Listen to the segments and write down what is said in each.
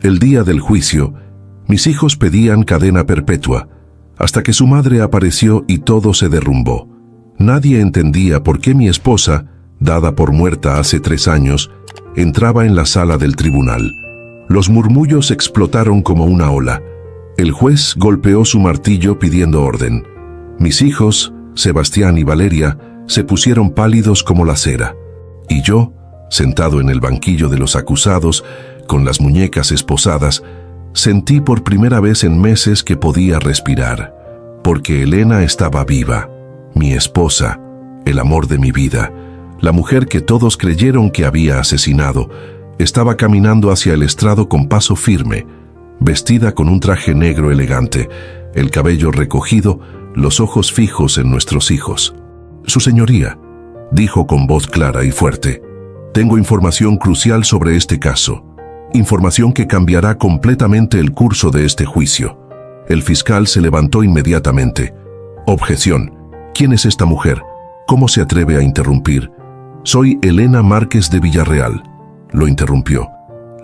El día del juicio, mis hijos pedían cadena perpetua, hasta que su madre apareció y todo se derrumbó. Nadie entendía por qué mi esposa, dada por muerta hace 3 años, entraba en la sala del tribunal. Los murmullos explotaron como una ola. El juez golpeó su martillo pidiendo orden. Mis hijos, Sebastián y Valeria, se pusieron pálidos como la cera. Y yo, sentado en el banquillo de los acusados, con las muñecas esposadas, sentí por primera vez en meses que podía respirar, porque Elena estaba viva, mi esposa, el amor de mi vida, la mujer que todos creyeron que había asesinado, estaba caminando hacia el estrado con paso firme, vestida con un traje negro elegante, el cabello recogido, los ojos fijos en nuestros hijos. «Su señoría», dijo con voz clara y fuerte, «tengo información crucial sobre este caso. Información que cambiará completamente el curso de este juicio». El fiscal se levantó inmediatamente. «Objeción. ¿Quién es esta mujer? ¿Cómo se atreve a interrumpir?» «Soy Elena Márquez de Villarreal», lo interrumpió,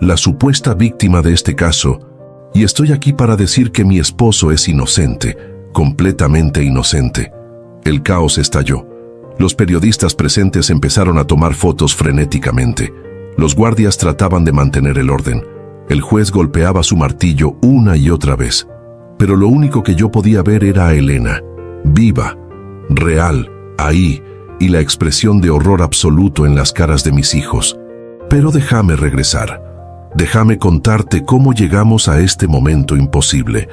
«la supuesta víctima de este caso, y estoy aquí para decir que mi esposo es inocente, completamente inocente». El caos estalló. Los periodistas presentes empezaron a tomar fotos frenéticamente. Los guardias trataban de mantener el orden. El juez golpeaba su martillo una y otra vez. Pero lo único que yo podía ver era a Elena, viva, real, ahí, y la expresión de horror absoluto en las caras de mis hijos. Pero déjame regresar. Déjame contarte cómo llegamos a este momento imposible.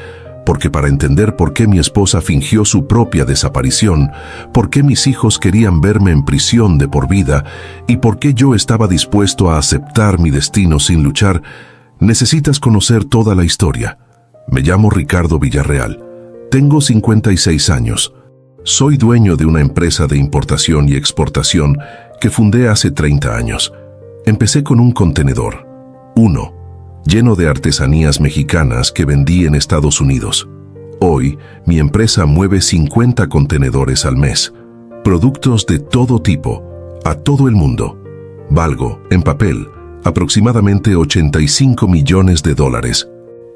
Porque para entender por qué mi esposa fingió su propia desaparición, por qué mis hijos querían verme en prisión de por vida y por qué yo estaba dispuesto a aceptar mi destino sin luchar, necesitas conocer toda la historia. Me llamo Ricardo Villarreal. Tengo 56 años. Soy dueño de una empresa de importación y exportación que fundé hace 30 años. Empecé con un contenedor, uno, lleno de artesanías mexicanas que vendí en Estados Unidos. Hoy, mi empresa mueve 50 contenedores al mes, productos de todo tipo, a todo el mundo. Valgo, en papel, aproximadamente $85 millones.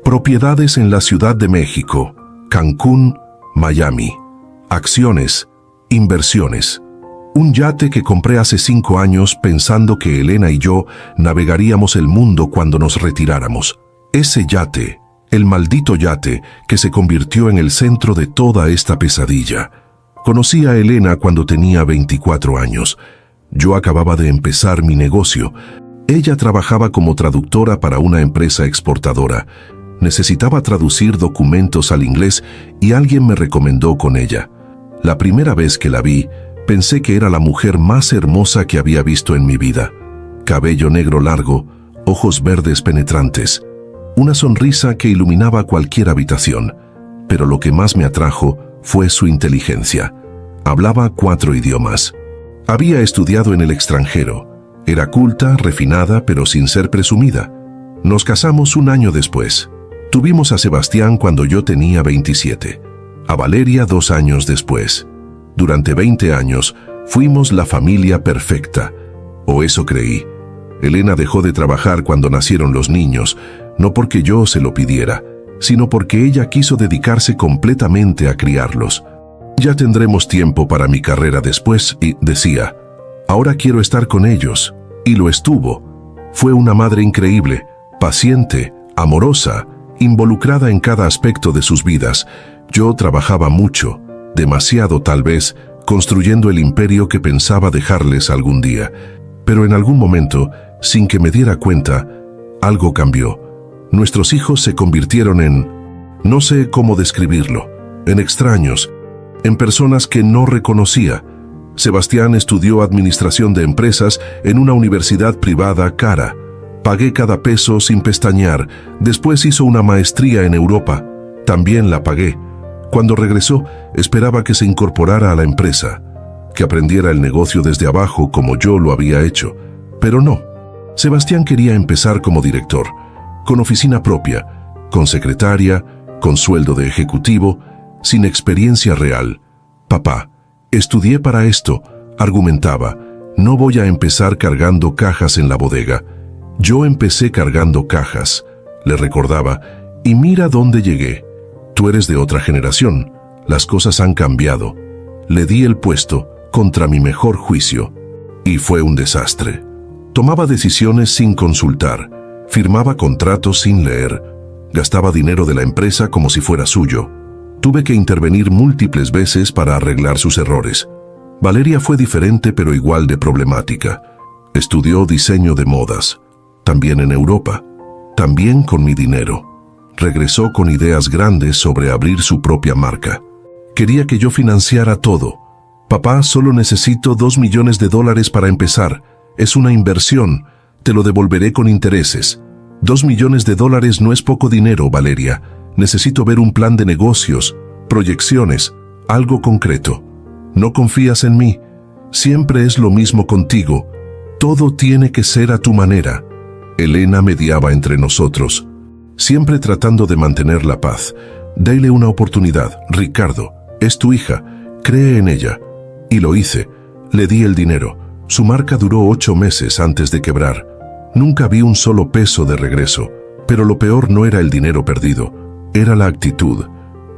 Propiedades en la Ciudad de México, Cancún, Miami. Acciones, inversiones. Un yate que compré hace 5 años pensando que Elena y yo navegaríamos el mundo cuando nos retiráramos. Ese yate, el maldito yate que se convirtió en el centro de toda esta pesadilla. Conocí a Elena cuando tenía 24 años. Yo acababa de empezar mi negocio. Ella trabajaba como traductora para una empresa exportadora. Necesitaba traducir documentos al inglés y alguien me recomendó con ella. La primera vez que la vi, pensé que era la mujer más hermosa que había visto en mi vida. Cabello negro largo, ojos verdes penetrantes, una sonrisa que iluminaba cualquier habitación. Pero lo que más me atrajo fue su inteligencia. Hablaba 4 idiomas. Había estudiado en el extranjero. Era culta, refinada, pero sin ser presumida. Nos casamos un año después. Tuvimos a Sebastián cuando yo tenía 27. A Valeria 2 años después. Durante 20 años fuimos la familia perfecta, o eso creí. Elena dejó de trabajar cuando nacieron los niños, no porque yo se lo pidiera, sino porque ella quiso dedicarse completamente a criarlos. Ya tendremos tiempo para mi carrera después, y decía, ahora quiero estar con ellos, y lo estuvo. Fue una madre increíble, paciente, amorosa, involucrada en cada aspecto de sus vidas. Yo trabajaba mucho, demasiado tal vez, construyendo el imperio que pensaba dejarles algún día. Pero en algún momento, sin que me diera cuenta, algo cambió. Nuestros hijos se convirtieron en, no sé cómo describirlo, en extraños, en personas que no reconocía. Sebastián estudió administración de empresas en una universidad privada cara. Pagué cada peso sin pestañear. Después hizo una maestría en Europa. También la pagué. Cuando regresó, esperaba que se incorporara a la empresa, que aprendiera el negocio desde abajo como yo lo había hecho. Pero no. Sebastián quería empezar como director, con oficina propia, con secretaria, con sueldo de ejecutivo, sin experiencia real. Papá, estudié para esto, argumentaba. No voy a empezar cargando cajas en la bodega. Yo empecé cargando cajas. le recordaba, y mira dónde llegué. Tú eres de otra generación, las cosas han cambiado. Le di el puesto contra mi mejor juicio, y fue un desastre. Tomaba decisiones sin consultar, firmaba contratos sin leer, gastaba dinero de la empresa como si fuera suyo. Tuve que intervenir múltiples veces para arreglar sus errores. Valeria fue diferente pero igual de problemática. Estudió diseño de modas, también en Europa, también con mi dinero. Regresó con ideas grandes sobre abrir su propia marca. Quería que yo financiara todo. Papá, solo necesito $2 millones para empezar. Es una inversión. Te lo devolveré con intereses. $2 millones no es poco dinero, Valeria. Necesito ver un plan de negocios, proyecciones, algo concreto. ¿No confías en mí? Siempre es lo mismo contigo. Todo tiene que ser a tu manera. Elena mediaba entre nosotros, siempre tratando de mantener la paz. Dale una oportunidad, Ricardo. Es tu hija. Cree en ella. Y lo hice. Le di el dinero. Su marca duró 8 meses antes de quebrar. Nunca vi un solo peso de regreso. Pero lo peor no era el dinero perdido, era la actitud.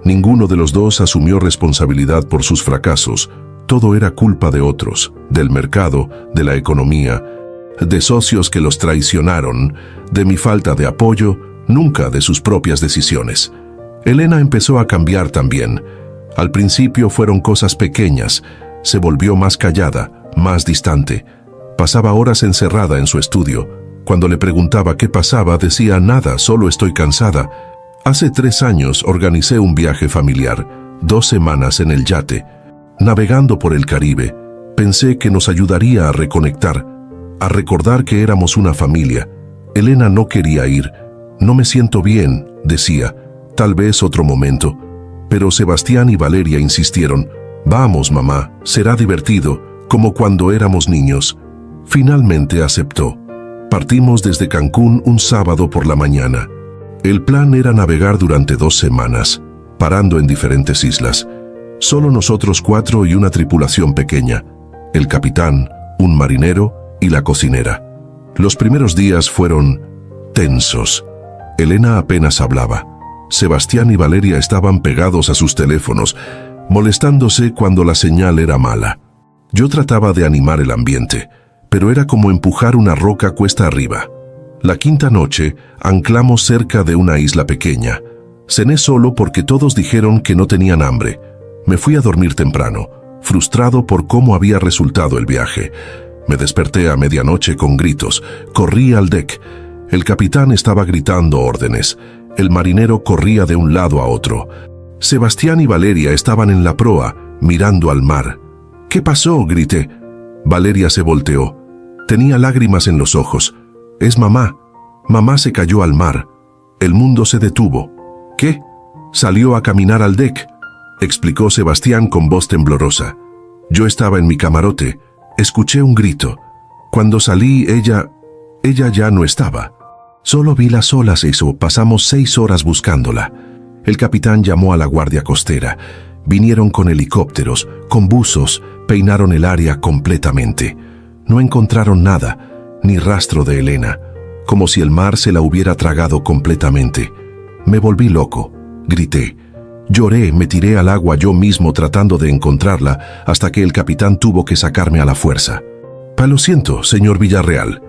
Ninguno de los dos asumió responsabilidad por sus fracasos. Todo era culpa de otros, del mercado, de la economía, de socios que los traicionaron, de mi falta de apoyo, nunca de sus propias decisiones. Elena empezó a cambiar también. Al principio fueron cosas pequeñas. Se volvió más callada, más distante. Pasaba horas encerrada en su estudio. Cuando le preguntaba qué pasaba, decía nada, solo estoy cansada. Hace 3 años organicé un viaje familiar, 2 semanas en el yate. Navegando por el Caribe, pensé que nos ayudaría a reconectar, a recordar que éramos una familia. Elena no quería ir. No me siento bien, decía. Tal vez otro momento. Pero Sebastián y Valeria insistieron. Vamos, mamá, será divertido, como cuando éramos niños. Finalmente aceptó. Partimos desde Cancún un sábado por la mañana. El plan era navegar durante 2 semanas, parando en diferentes islas. Solo nosotros 4 y una tripulación pequeña. El capitán, un marinero y la cocinera. Los primeros días fueron tensos. Elena apenas hablaba. Sebastián y Valeria estaban pegados a sus teléfonos, molestándose cuando la señal era mala. Yo trataba de animar el ambiente, pero era como empujar una roca cuesta arriba. La 5ª noche, anclamos cerca de una isla pequeña. Cené solo porque todos dijeron que no tenían hambre. Me fui a dormir temprano, frustrado por cómo había resultado el viaje. Me desperté a medianoche con gritos. Corrí al deck. El capitán estaba gritando órdenes. El marinero corría de un lado a otro. Sebastián y Valeria estaban en la proa, mirando al mar. ¿Qué pasó?, grité. Valeria se volteó. Tenía lágrimas en los ojos. Es mamá. Mamá se cayó al mar. El mundo se detuvo. ¿Qué? Salió a caminar al deck, explicó Sebastián con voz temblorosa. Yo estaba en mi camarote. Escuché un grito. Cuando salí, ella ya no estaba. Solo vi las olas y pasamos 6 horas buscándola. El capitán llamó a la guardia costera. Vinieron con helicópteros, con buzos, peinaron el área completamente. No encontraron nada, ni rastro de Elena, como si el mar se la hubiera tragado completamente. Me volví loco, grité. Lloré, me tiré al agua yo mismo tratando de encontrarla hasta que el capitán tuvo que sacarme a la fuerza. Lo siento, señor Villarreal,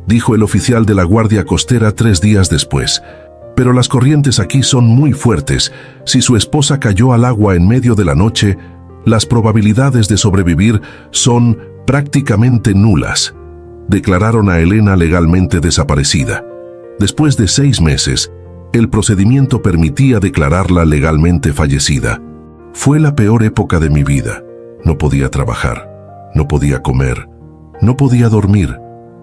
dijo el oficial de la guardia costera 3 días después. Pero las corrientes aquí son muy fuertes. Si su esposa cayó al agua en medio de la noche, las probabilidades de sobrevivir son prácticamente nulas. Declararon a Elena legalmente desaparecida. Después de 6 meses, el procedimiento permitía declararla legalmente fallecida. Fue la peor época de mi vida. No podía trabajar, no podía comer, no podía dormir.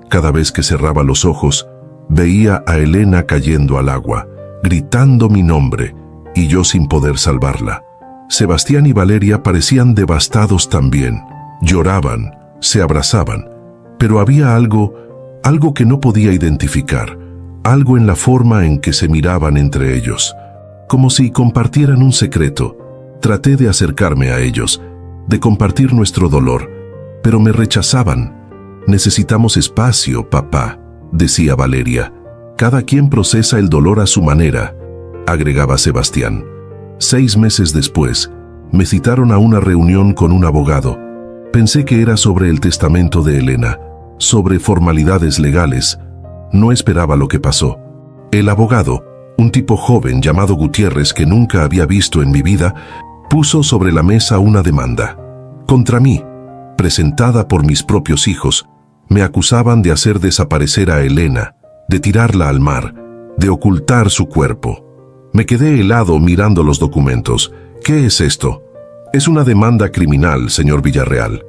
Cada vez que cerraba los ojos, veía a Elena cayendo al agua, gritando mi nombre, y yo sin poder salvarla. Sebastián y Valeria parecían devastados también. Lloraban, se abrazaban, pero había algo que no podía identificar, algo en la forma en que se miraban entre ellos, como si compartieran un secreto. Traté de acercarme a ellos, de compartir nuestro dolor, pero me rechazaban. Necesitamos espacio, papá, decía Valeria. Cada quien procesa el dolor a su manera, agregaba Sebastián. 6 meses después, me citaron a una reunión con un abogado. Pensé que era sobre el testamento de Elena, sobre formalidades legales. No esperaba lo que pasó. El abogado, un tipo joven llamado Gutiérrez que nunca había visto en mi vida, puso sobre la mesa una demanda. Contra mí, presentada por mis propios hijos, me acusaban de hacer desaparecer a Elena, de tirarla al mar, de ocultar su cuerpo. Me quedé helado mirando los documentos. ¿Qué es esto? Es una demanda criminal, señor Villarreal.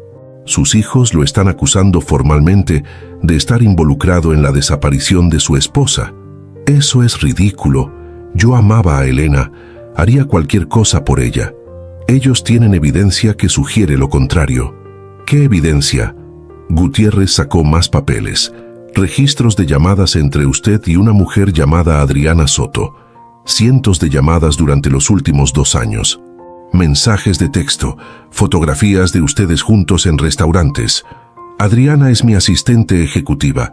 Sus hijos lo están acusando formalmente de estar involucrado en la desaparición de su esposa. Eso es ridículo. Yo amaba a Elena, haría cualquier cosa por ella. Ellos tienen evidencia que sugiere lo contrario. ¿Qué evidencia? Gutiérrez sacó más papeles. Registros de llamadas entre usted y una mujer llamada Adriana Soto. Cientos de llamadas durante los últimos 2 años. Mensajes de texto, fotografías de ustedes juntos en restaurantes. Adriana es mi asistente ejecutiva.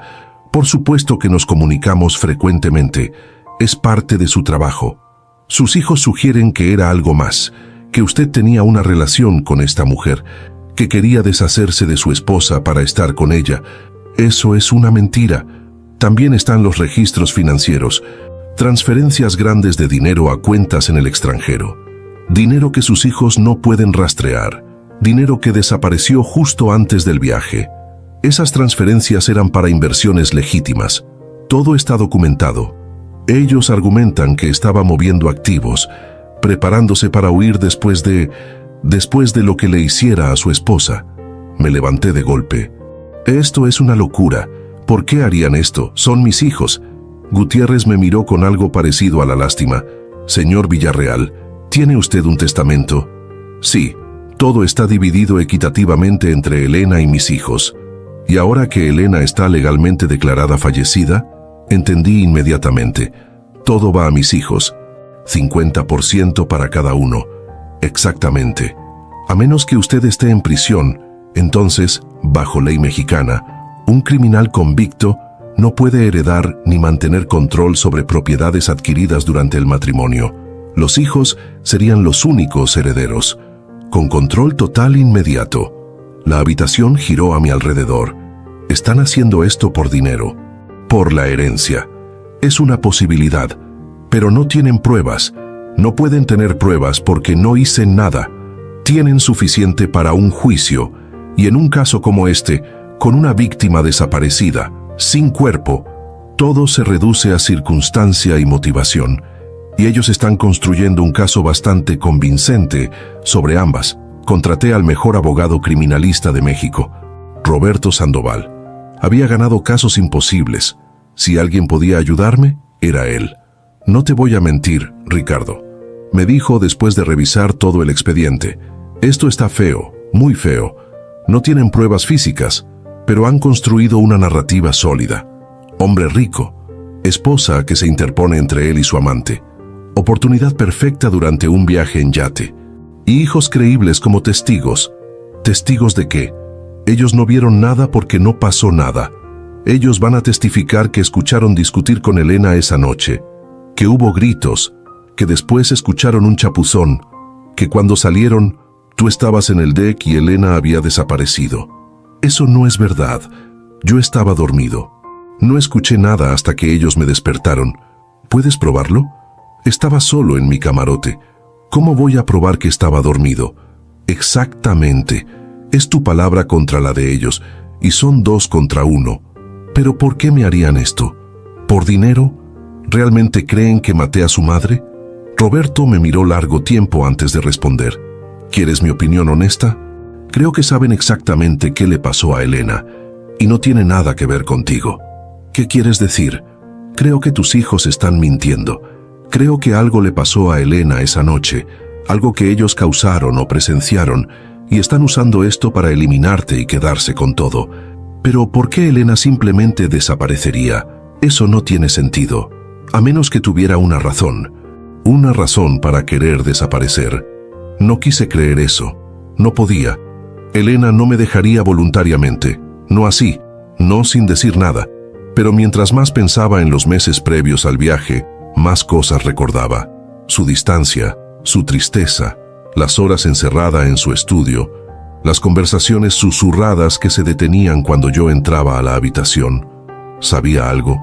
Por supuesto que nos comunicamos frecuentemente. Es parte de su trabajo. Sus hijos sugieren que era algo más, que usted tenía una relación con esta mujer, que quería deshacerse de su esposa para estar con ella. Eso es una mentira. También están los registros financieros, transferencias grandes de dinero a cuentas en el extranjero. Dinero que sus hijos no pueden rastrear, dinero que desapareció justo antes del viaje. Esas transferencias eran para inversiones legítimas. Todo está documentado. Ellos argumentan que estaba moviendo activos, preparándose para huir después de lo que le hiciera a su esposa. Me levanté de golpe. Esto es una locura. ¿Por qué harían esto? Son mis hijos. Gutiérrez me miró con algo parecido a la lástima. Señor Villarreal, ¿tiene usted un testamento? Sí, todo está dividido equitativamente entre Elena y mis hijos. Y ahora que Elena está legalmente declarada fallecida, entendí inmediatamente. Todo va a mis hijos. 50% para cada uno. Exactamente. A menos que usted esté en prisión, entonces, bajo ley mexicana, un criminal convicto no puede heredar ni mantener control sobre propiedades adquiridas durante el matrimonio. Los hijos serían los únicos herederos, con control total inmediato. La habitación giró a mi alrededor. Están haciendo esto por dinero, por la herencia. Es una posibilidad, pero no tienen pruebas. No pueden tener pruebas porque no hice nada. Tienen suficiente para un juicio, y en un caso como este, con una víctima desaparecida, sin cuerpo, todo se reduce a circunstancia y motivación. Y ellos están construyendo un caso bastante convincente sobre ambas. Contraté al mejor abogado criminalista de México, Roberto Sandoval. Había ganado casos imposibles. Si alguien podía ayudarme, era él. No te voy a mentir, Ricardo, me dijo después de revisar todo el expediente. Esto está feo, muy feo. No tienen pruebas físicas, pero han construido una narrativa sólida. Hombre rico, esposa que se interpone entre él y su amante. Oportunidad perfecta durante un viaje en yate. Y hijos creíbles como testigos. ¿Testigos de qué? Ellos no vieron nada porque no pasó nada. Ellos van a testificar que escucharon discutir con Elena esa noche, que hubo gritos, que después escucharon un chapuzón, que cuando salieron, tú estabas en el deck y Elena había desaparecido. Eso no es verdad. Yo estaba dormido. No escuché nada hasta que ellos me despertaron. ¿Puedes probarlo? Estaba solo en mi camarote. ¿Cómo voy a probar que estaba dormido? Exactamente. Es tu palabra contra la de ellos, y son 2 contra 1. ¿Pero por qué me harían esto? ¿Por dinero? ¿Realmente creen que maté a su madre? Roberto me miró largo tiempo antes de responder. ¿Quieres mi opinión honesta? Creo que saben exactamente qué le pasó a Elena, y no tiene nada que ver contigo. ¿Qué quieres decir? Creo que tus hijos están mintiendo. Creo que algo le pasó a Elena esa noche, algo que ellos causaron o presenciaron, y están usando esto para eliminarte y quedarse con todo. Pero ¿por qué Elena simplemente desaparecería? Eso no tiene sentido, a menos que tuviera una razón para querer desaparecer. No quise creer eso. No podía. Elena no me dejaría voluntariamente. No así, no sin decir nada. Pero mientras más pensaba en los meses previos al viaje, más cosas recordaba. Su distancia, su tristeza, las horas encerrada en su estudio, las conversaciones susurradas que se detenían cuando yo entraba a la habitación. ¿Sabía algo?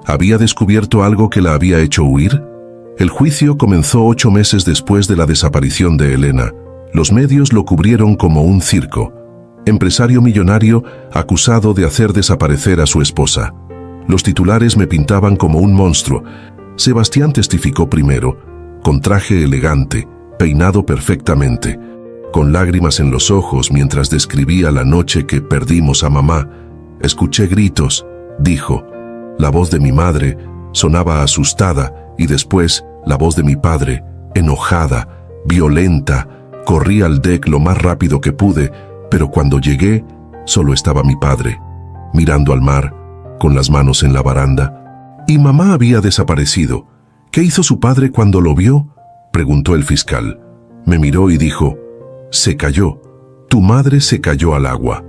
¿Había descubierto algo que la había hecho huir? El juicio comenzó 8 meses después de la desaparición de Elena. Los medios lo cubrieron como un circo. Empresario millonario acusado de hacer desaparecer a su esposa. Los titulares me pintaban como un monstruo. Sebastián testificó primero, con traje elegante, peinado perfectamente, con lágrimas en los ojos mientras describía la noche que perdimos a mamá. Escuché gritos, dijo. La voz de mi madre sonaba asustada y después la voz de mi padre, enojada, violenta. Corrí al deck lo más rápido que pude, pero cuando llegué, solo estaba mi padre, mirando al mar, con las manos en la baranda. Y mamá había desaparecido. ¿Qué hizo su padre cuando lo vio?, preguntó el fiscal. Me miró y dijo, se cayó. Tu madre se cayó al agua.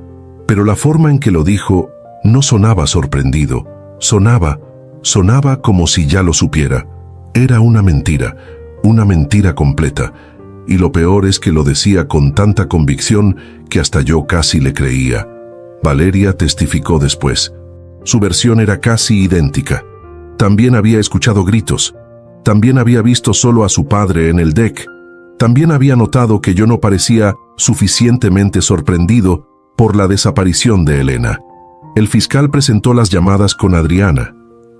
Pero la forma en que lo dijo no sonaba sorprendido. Sonaba como si ya lo supiera. Era una mentira completa. Y lo peor es que lo decía con tanta convicción que hasta yo casi le creía. Valeria testificó después. Su versión era casi idéntica. También había escuchado gritos. También había visto solo a su padre en el deck. También había notado que yo no parecía suficientemente sorprendido por la desaparición de Elena. El fiscal presentó las llamadas con Adriana,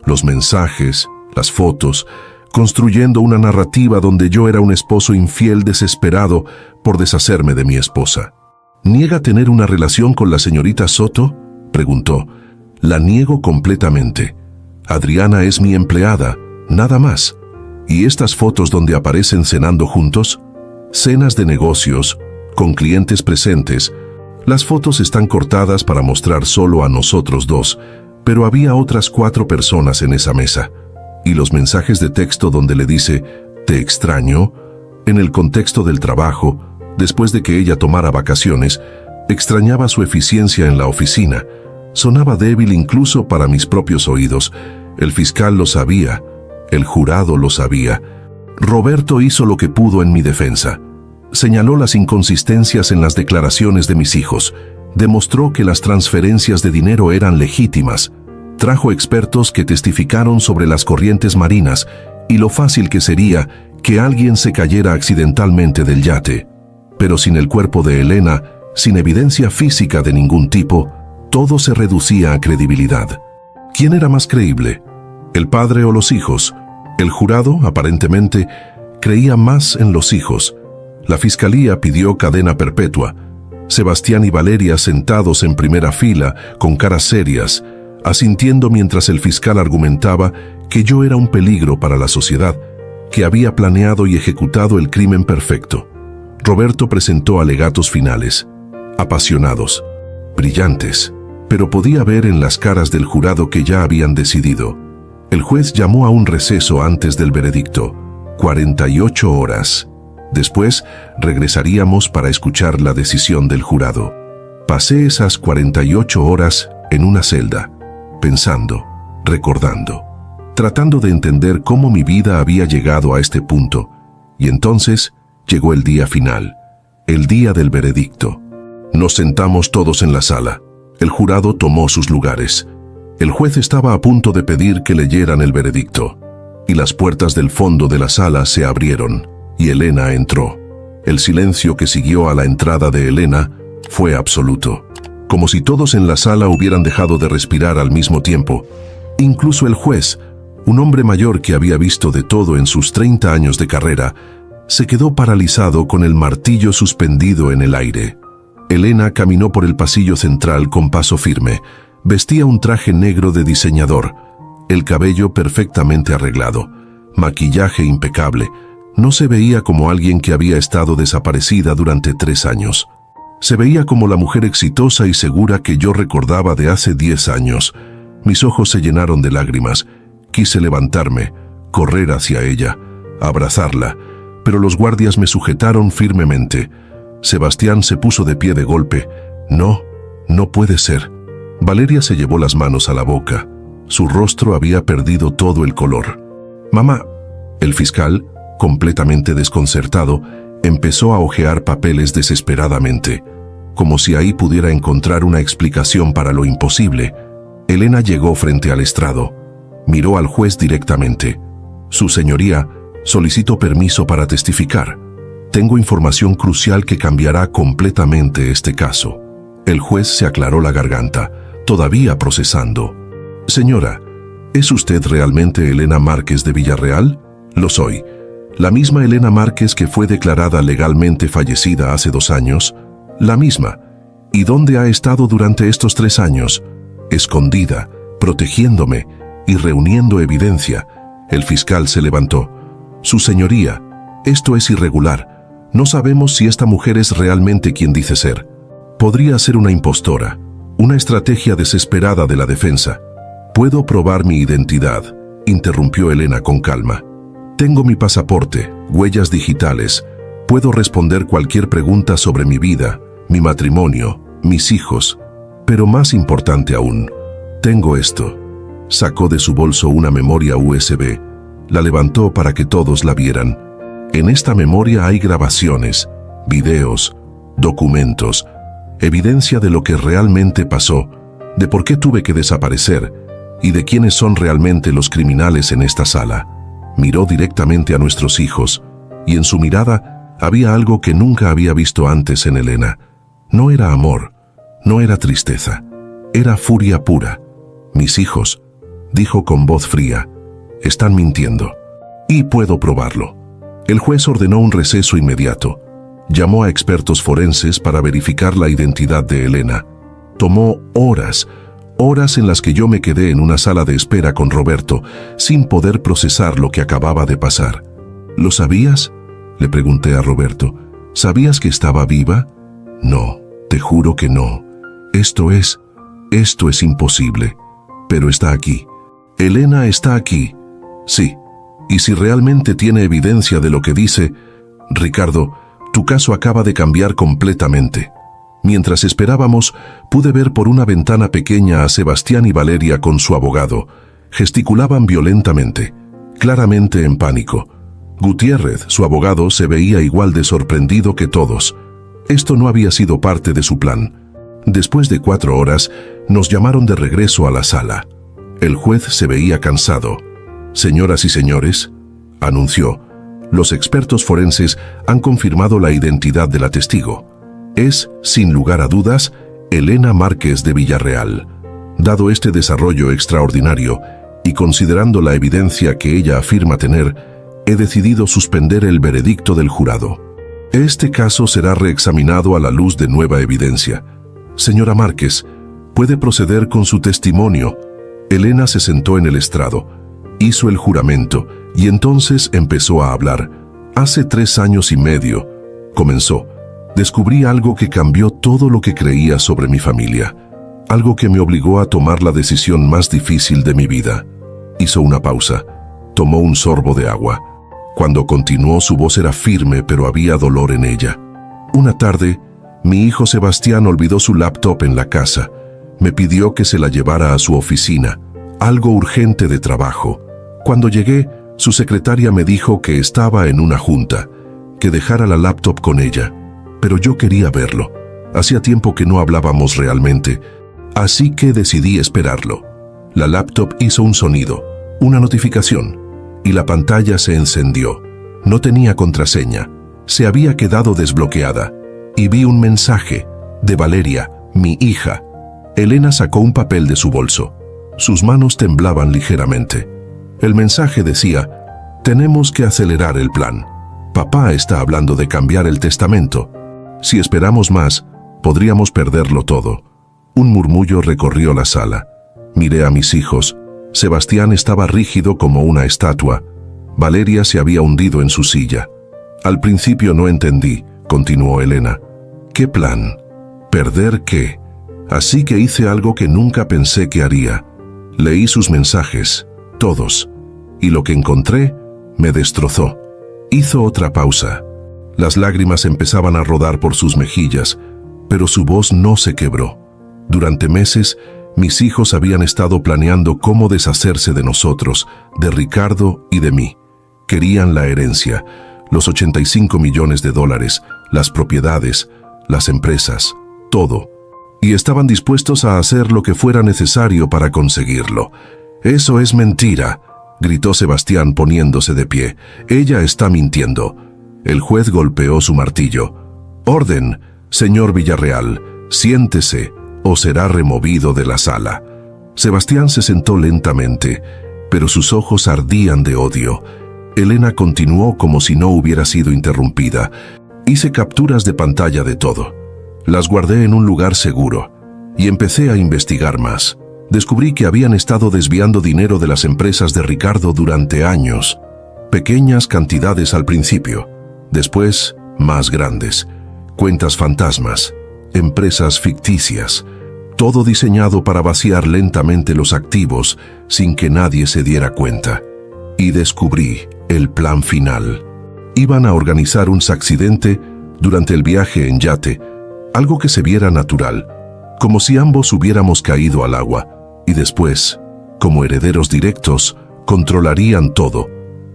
los mensajes, las fotos, construyendo una narrativa donde yo era un esposo infiel desesperado por deshacerme de mi esposa. ¿Niega tener una relación con la señorita Soto?, preguntó. La niego completamente. Adriana es mi empleada, nada más. ¿Y estas fotos donde aparecen cenando juntos? Cenas de negocios, con clientes presentes. Las fotos están cortadas para mostrar solo a nosotros dos, pero había otras 4 personas en esa mesa. Y los mensajes de texto donde le dice, te extraño, en el contexto del trabajo, después de que ella tomara vacaciones, extrañaba su eficiencia en la oficina. Sonaba débil incluso para mis propios oídos. El fiscal lo sabía, el jurado lo sabía. Roberto hizo lo que pudo en mi defensa. Señaló las inconsistencias en las declaraciones de mis hijos. Demostró que las transferencias de dinero eran legítimas. Trajo expertos que testificaron sobre las corrientes marinas y lo fácil que sería que alguien se cayera accidentalmente del yate. Pero sin el cuerpo de Elena, sin evidencia física de ningún tipo, todo se reducía a credibilidad. ¿Quién era más creíble? ¿El padre o los hijos? El jurado, aparentemente, creía más en los hijos. La fiscalía pidió cadena perpetua. Sebastián y Valeria sentados en primera fila, con caras serias, asintiendo mientras el fiscal argumentaba que yo era un peligro para la sociedad, que había planeado y ejecutado el crimen perfecto. Roberto presentó alegatos finales, apasionados, brillantes, pero podía ver en las caras del jurado que ya habían decidido. El juez llamó a un receso antes del veredicto, 48 horas. Después regresaríamos para escuchar la decisión del jurado. Pasé esas 48 horas en una celda, pensando, recordando, tratando de entender cómo mi vida había llegado a este punto. Y entonces llegó el día final, el día del veredicto. Nos sentamos todos en la sala. El jurado tomó sus lugares. El juez estaba a punto de pedir que leyeran el veredicto. Y las puertas del fondo de la sala se abrieron, y Elena entró. El silencio que siguió a la entrada de Elena fue absoluto, como si todos en la sala hubieran dejado de respirar al mismo tiempo. Incluso el juez, un hombre mayor que había visto de todo en sus 30 años de carrera, se quedó paralizado con el martillo suspendido en el aire. Elena caminó por el pasillo central con paso firme. Vestía un traje negro de diseñador, el cabello perfectamente arreglado, maquillaje impecable. No se veía como alguien que había estado desaparecida durante 3 años. Se veía como la mujer exitosa y segura que yo recordaba de hace 10 años. Mis ojos se llenaron de lágrimas. Quise levantarme, correr hacia ella, abrazarla, pero los guardias me sujetaron firmemente. Sebastián se puso de pie de golpe. No puede ser. Valeria se llevó las manos a la boca. Su rostro había perdido todo el color. «Mamá». El fiscal, completamente desconcertado, empezó a hojear papeles desesperadamente, como si ahí pudiera encontrar una explicación para lo imposible. Elena llegó frente al estrado. Miró al juez directamente. «Su señoría, solicito permiso para testificar. Tengo información crucial que cambiará completamente este caso». El juez se aclaró la garganta, todavía procesando. «Señora, ¿es usted realmente Elena Márquez de Villarreal?» «Lo soy. La misma Elena Márquez que fue declarada legalmente fallecida hace 2 años». «La misma. ¿Y dónde ha estado durante estos 3 años?» «Escondida, protegiéndome y reuniendo evidencia». El fiscal se levantó. «Su señoría, esto es irregular. No sabemos si esta mujer es realmente quien dice ser. Podría ser una impostora, una estrategia desesperada de la defensa». «Puedo probar mi identidad», interrumpió Elena con calma. «Tengo mi pasaporte, huellas digitales. Puedo responder cualquier pregunta sobre mi vida, mi matrimonio, mis hijos. Pero más importante aún, tengo esto». Sacó de su bolso una memoria USB. La levantó para que todos la vieran. En esta memoria hay grabaciones, videos, documentos, evidencia de lo que realmente pasó, de por qué tuve que desaparecer y de quiénes son realmente los criminales en esta sala. Miró directamente a nuestros hijos y en su mirada había algo que nunca había visto antes en Elena. No era amor, no era tristeza, era furia pura. «Mis hijos», dijo con voz fría, «están mintiendo. Y puedo probarlo». El juez ordenó un receso inmediato. Llamó a expertos forenses para verificar la identidad de Elena. Tomó horas en las que yo me quedé en una sala de espera con Roberto, sin poder procesar lo que acababa de pasar. «¿Lo sabías?», le pregunté a Roberto. «¿Sabías que estaba viva?». «No, te juro que no. Esto es imposible. Pero está aquí. Elena está aquí». «Sí. Y si realmente tiene evidencia de lo que dice, Ricardo, tu caso acaba de cambiar completamente». Mientras esperábamos, pude ver por una ventana pequeña a Sebastián y Valeria con su abogado. Gesticulaban violentamente, claramente en pánico. Gutiérrez, su abogado, se veía igual de sorprendido que todos. Esto no había sido parte de su plan. Después de 4 horas, nos llamaron de regreso a la sala. El juez se veía cansado. «Señoras y señores», anunció, «los expertos forenses han confirmado la identidad de la testigo. Es, sin lugar a dudas, Elena Márquez de Villarreal. Dado este desarrollo extraordinario, y considerando la evidencia que ella afirma tener, he decidido suspender el veredicto del jurado. Este caso será reexaminado a la luz de nueva evidencia. Señora Márquez, puede proceder con su testimonio». Elena se sentó en el estrado, hizo el juramento y entonces empezó a hablar. «Hace 3 años y medio», comenzó, «descubrí algo que cambió todo lo que creía sobre mi familia, algo que me obligó a tomar la decisión más difícil de mi vida». Hizo una pausa, tomó un sorbo de agua. Cuando continuó, su voz era firme, pero había dolor en ella. «Una tarde, mi hijo Sebastián olvidó su laptop en la casa. Me pidió que se la llevara a su oficina, algo urgente de trabajo. Cuando llegué, su secretaria me dijo que estaba en una junta, que dejara la laptop con ella. Pero yo quería verlo. Hacía tiempo que no hablábamos realmente, así que decidí esperarlo. La laptop hizo un sonido, una notificación, y la pantalla se encendió. No tenía contraseña, se había quedado desbloqueada, y vi un mensaje de Valeria, mi hija. Elena sacó un papel de su bolso. Sus manos temblaban ligeramente. El mensaje decía: «Tenemos que acelerar el plan. Papá está hablando de cambiar el testamento. Si esperamos más, podríamos perderlo todo». Un murmullo recorrió la sala. Miré a mis hijos. Sebastián estaba rígido como una estatua. Valeria se había hundido en su silla. «Al principio no entendí», continuó Elena. «¿Qué plan? ¿Perder qué? Así que hice algo que nunca pensé que haría. Leí sus mensajes, todos, y lo que encontré me destrozó». Hizo otra pausa. Las lágrimas empezaban a rodar por sus mejillas, pero su voz no se quebró. «Durante meses Mis hijos habían estado planeando cómo deshacerse de nosotros, de Ricardo y de mí. Querían la herencia, los 85 millones de dólares, las propiedades, las empresas, todo. Y estaban dispuestos a hacer lo que fuera necesario para conseguirlo. «Eso es mentira», gritó Sebastián poniéndose de pie. «Ella está mintiendo». El juez golpeó su martillo. «Orden, señor Villarreal, siéntese o será removido de la sala». Sebastián se sentó lentamente, pero sus ojos ardían de odio. Elena continuó como si no hubiera sido interrumpida. «Hice capturas de pantalla de todo. Las guardé en un lugar seguro y empecé a investigar más. Descubrí que habían estado desviando dinero de las empresas de Ricardo durante años. Pequeñas cantidades al principio, después más grandes. Cuentas fantasmas, empresas ficticias, todo diseñado para vaciar lentamente los activos sin que nadie se diera cuenta. Y descubrí el plan final. Iban a organizar un accidente durante el viaje en yate, algo que se viera natural, como si ambos hubiéramos caído al agua, y después, como herederos directos, controlarían todo.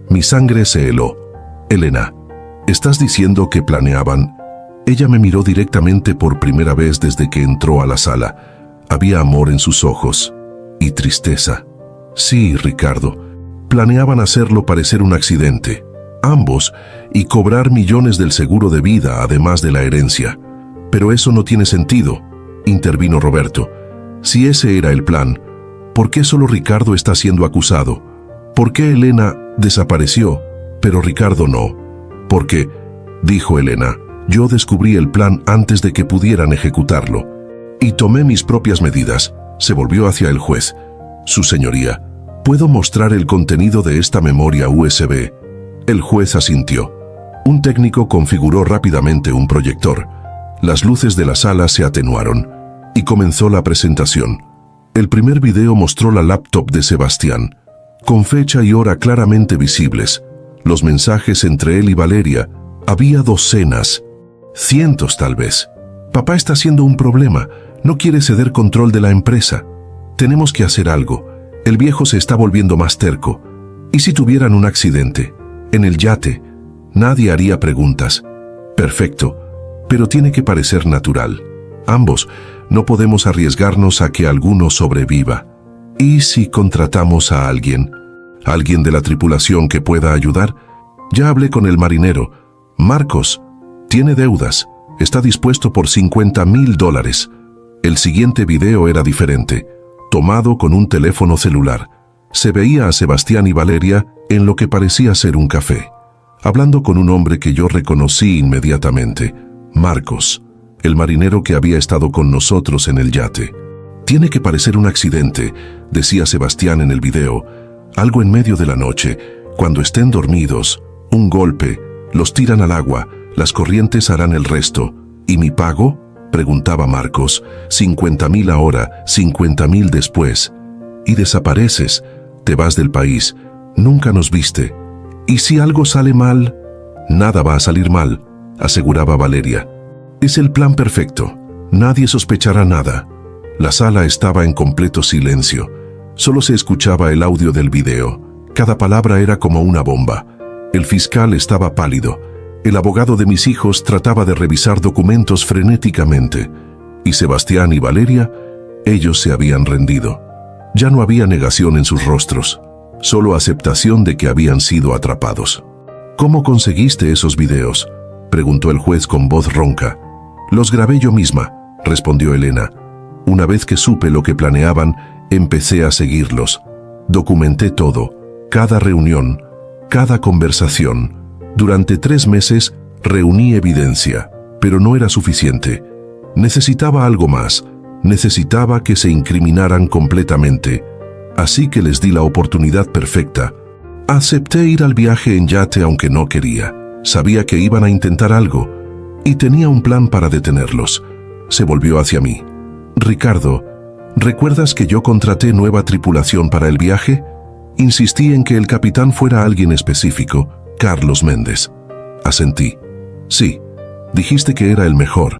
Mi sangre se heló. «Elena, ¿estás diciendo que planeaban?» Ella me miró directamente por primera vez desde que entró a la sala. Había amor en sus ojos y tristeza. «Sí, Ricardo, planeaban hacerlo parecer un accidente, ambos, y cobrar millones del seguro de vida además de la herencia. Pero eso no tiene sentido», intervino Roberto. «Si ese era el plan, ¿por qué solo Ricardo está siendo acusado? ¿Por qué Elena desapareció, pero Ricardo no?» «Porque», dijo Elena, «yo descubrí el plan antes de que pudieran ejecutarlo. Y tomé mis propias medidas». Se volvió hacia el juez. «Su señoría, ¿puedo mostrar el contenido de esta memoria USB?» El juez asintió. Un técnico configuró rápidamente un proyector. Las luces de la sala se atenuaron y comenzó la presentación. El primer video mostró la laptop de Sebastián, con fecha y hora claramente visibles. Los mensajes entre él y Valeria. Había docenas, cientos tal vez. «Papá está siendo un problema. No quiere ceder control de la empresa. Tenemos que hacer algo. El viejo se está volviendo más terco. ¿Y si tuvieran un accidente? En el yate. Nadie haría preguntas. Perfecto. Pero tiene que parecer natural. Ambos, no podemos arriesgarnos a que alguno sobreviva. ¿Y si contratamos a alguien? ¿Alguien de la tripulación que pueda ayudar? Ya hablé con el marinero. Marcos. Tiene deudas. Está dispuesto por $50,000. El siguiente video era diferente, tomado con un teléfono celular. Se veía a Sebastián y Valeria en lo que parecía ser un café, hablando con un hombre que yo reconocí inmediatamente. Marcos, el marinero que había estado con nosotros en el yate. «Tiene que parecer un accidente», decía Sebastián en el video. «Algo en medio de la noche, cuando estén dormidos, un golpe, los tiran al agua, las corrientes harán el resto. ¿Y mi pago?», preguntaba Marcos. «50,000 ahora, 50,000 después. Y desapareces, te vas del país, nunca nos viste. ¿Y si algo sale mal?» «Nada va a salir mal», aseguraba Valeria. «Es el plan perfecto. Nadie sospechará nada». La sala estaba en completo silencio. Solo se escuchaba el audio del video. Cada palabra era como una bomba. El fiscal estaba pálido. El abogado de mis hijos trataba de revisar documentos frenéticamente. Y Sebastián y Valeria, ellos se habían rendido. Ya no había negación en sus rostros, solo aceptación de que habían sido atrapados. «¿Cómo conseguiste esos videos?», preguntó el juez con voz ronca. «Los grabé yo misma», respondió Elena. «Una vez que supe lo que planeaban, empecé a seguirlos. Documenté todo, cada reunión, cada conversación. Durante 3 meses reuní evidencia, pero no era suficiente. Necesitaba algo más. Necesitaba que se incriminaran completamente. Así que les di la oportunidad perfecta. Acepté ir al viaje en yate aunque no quería. Sabía que iban a intentar algo y tenía un plan para detenerlos». Se volvió hacia mí. «Ricardo, ¿recuerdas que yo contraté nueva tripulación para el viaje? Insistí en que el capitán fuera alguien específico, Carlos Méndez». Asentí. «Sí, dijiste que era el mejor.